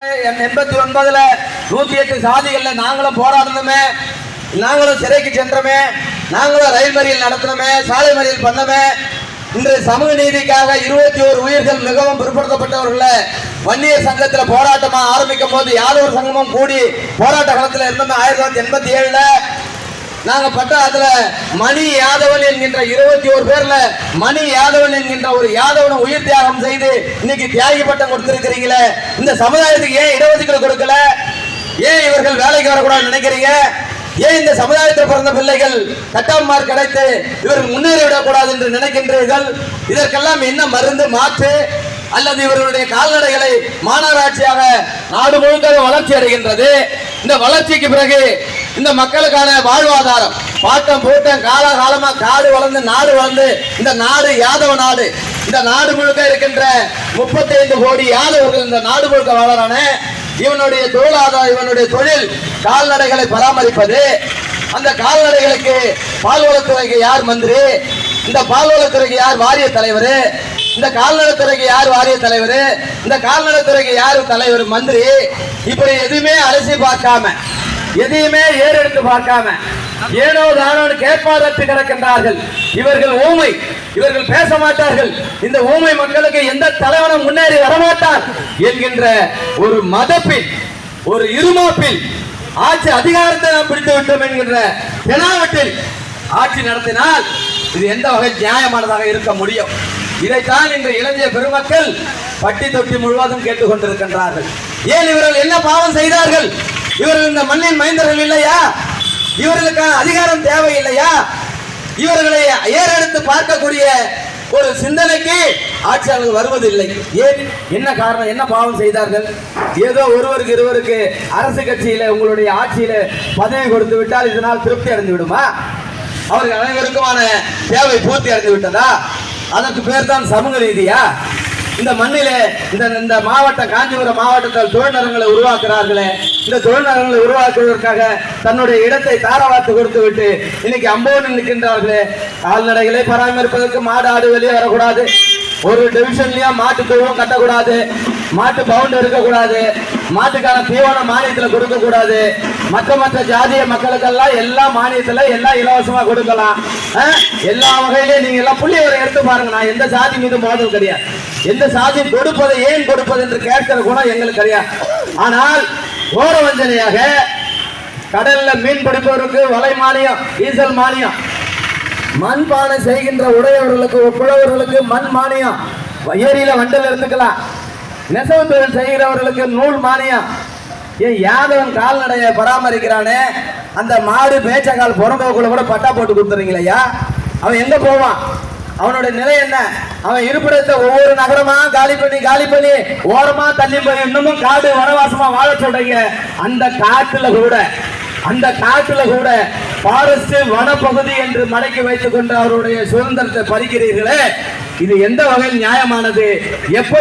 89ல 108 சாதிகள்ல நாங்களும் போராடணுமே, நாங்களும் சிறைக்கு சென்றோமே, நாங்களும் ரயில் மறியல் நடத்தணுமே, சாலை மறியல் பண்ணமே. இன்று சமூக நீதிக்காக 21 உயிர்கள் மிகவும் பிற்படுத்தப்பட்டவர்களை வன்னியர் சங்கத்தில் போராட்டமா ஆரம்பிக்கும் போது யாதவர் சங்கமும் கூடி போராட்ட காலத்தில் இருந்தோம். 1987ல நாங்க பட்ட அதுல மணி யாதவன் என்கின்ற 21 பேர்ல மணி யாதவன் என்கின்ற ஒரு யாதவனை உயிர் தியாகம் செய்து இன்னைக்கு தியாகி பட்டம் கொடுத்திருக்கிறீங்களே, இந்த சமுதாயத்துக்கு ஏன் இடஒதுக்கீடு கொடுக்கல? ஏன் இவர்கள் வேலைக்கு வரக்கூடாதுன்னு நினைக்கிறீங்க? ஏன் இந்த சமுதாயத்தில் பிறந்த பிள்ளைகள் கட்டாம் மார்க் கிடைத்து இவர்கள் முன்னேறிவிடக்கூடாது என்று நினைக்கின்றீர்கள்? இதற்கெல்லாம் என்ன மருந்து மாற்று? அல்லது இவர்களுடைய கால்நடைகளை மாநகராட்சியாக நாடு முழுக்க வளர்ச்சி அடைகின்றது. இந்த வளர்ச்சிக்கு பிறகு இந்த மக்களுக்கான வாழ்வாதாரம் பாட்டம் பூட்டம் காலகாலமா காடு வளர்ந்து நாடு வளர்ந்து இந்த நாடு யாதவ நாடு, இந்த நாடு முழுக்க இருக்கின்ற 35 கோடி யாதவர்கள் இந்த நாடு முழுக்க வாழறான. இவனுடைய தொழிலாதாரம், இவனுடைய தொழில் கால்நடைகளை பராமரிப்பது. அந்த கால்நடைகளுக்கு பால்வளத்துறைக்கு யார் மந்திரி? இந்த பால்வளத்துறைக்கு யார் வாரிய தலைவர்? இந்த கால்நடைத்துறைக்கு யார் வாரிய தலைவர்? இந்த கால்நடைத்துறைக்கு யார் தலைவர் மந்திரி? இப்படி எதுவுமே அலசி பார்க்காம, எதையுமே ஏறெடுத்து பார்க்காம ஏனோ தானோ கேட்பாதற்கு கிடக்கின்றார்கள். இவர்கள் ஊமை, இவர்கள் பேச மாட்டார்கள். இந்த ஊமை மக்களுக்கு எந்த தலைவனும் முன்னேறி வரமாட்டார் என்கின்ற ஒரு மதப்பில், ஒரு இருமாப்பில் ஆட்சி அதிகாரத்தை நாம் பிடித்து விட்டோம் என்கின்ற தெனாவட்டில் ஆட்சி நடத்தினால் இது எந்த வகை நியாயமானதாக இருக்க முடியும்? இதைத்தான் இன்று இளைஞர் பெருமக்கள் பட்டி தொட்டி முழுவதும் கேட்டுக்கொண்டிருக்கின்றார்கள். ஏன் இவர்கள் என்ன பாவம் செய்தார்கள்? இவர்கள் இந்த மண்ணின் மைந்தர்கள் இல்லையா? இவர்களுக்கான அதிகாரம் தேவையில்லையா? இவர்களை ஏறெடுத்து பார்க்கக்கூடிய ஒரு சிந்தனைக்கு ஆட்சியாளர்கள் வருவதில்லை. ஏன்? என்ன காரணம்? என்ன பாவம் செய்தார்கள்? ஏதோ ஒருவருக்கு இருவருக்கு அரசு கட்சியில உங்களுடைய ஆட்சியில பதவி கொடுத்து விட்டால் இதனால் திருப்தி அடைந்து விடுமா? அவர்கள் அனைவருக்குமான தேவை பூர்த்தி அடைந்து விட்டதா? அதற்கு பேர் தான் சமூக நீதியா? இந்த மண்ணிலே இந்த மாவட்டம் காஞ்சிபுரம் மாவட்டத்தில் தொழில்நகரங்களை உருவாக்குறார்களே, இந்த தொழில்நகரங்களை உருவாக்குவதற்காக தன்னுடைய இடத்தை தாரவாத்து கொடுத்து விட்டு இன்னைக்கு அம்போன்னு நிற்கின்றார்களே. கால்நடைகளை பராமரிப்பதற்கு மாடு ஆடு வெளியே வரக்கூடாது, ஒரு டிவிஷன்லயும் மாட்டு தொழுவம் கட்டக்கூடாது, மாட்டு பவுண்ட் இருக்கக்கூடாது, மாட்டுக்கான தீவனம் மானியத்தில் கொடுக்க கூடாது, மற்ற ஜாதிய மக்களுக்கெல்லாம் எல்லா மானியத்துல எல்லாம் இலவசமா கொடுக்கலாம். எல்லா வகையிலையும் நீங்க எல்லாம் புள்ளி வரை எடுத்து பாருங்க. நான் எந்த சாதி மீது மோதல் கிடையாது. எந்த சாதி கொடுப்பதை ஏன் கொடுப்பது என்று கேட்கிற குணம் எங்களுக்கு கிடையாது. ஆனால் ஓர வஞ்சனையாக கடல்ல மீன் பிடிப்பவருக்கு வலை மானியம், டீசல் மானியம், மண்பானை செய்கின்ற உடையவர்களுக்கு புலவர்களுக்கு மண் மானியம், ஏரியில வண்டல் இருந்துக்கலாம், நெசவு தொழில் செய்கிறவர்களுக்கு நூல் மானியம். ஏன் யாதவன் கால்நடையை பராமரிக்கிறானே, அந்த மாடு மேய்ச்சக்கால் புறம்போக்குள்ள கூட பட்டா போட்டு கொடுத்துறீங்களா? அவன் எங்க போவான்? அவனுடைய நிலை என்ன? அவன் இருப்பிடத்தை ஒவ்வொரு நகரமா காலி பண்ணி ஓரமா தள்ளி போய் இன்னமும் காடு வனவாசமா வாழ சொல்றீங்க. அந்த காட்டுல கூட ஃபாரஸ்ட் வனப்பகுதி என்று மடக்கி வைத்துக் கொண்டு அவருடைய சுதந்திரத்தை பறிக்கிறீர்களே, இது எந்த வகையில் நியாயமானது? எப்ப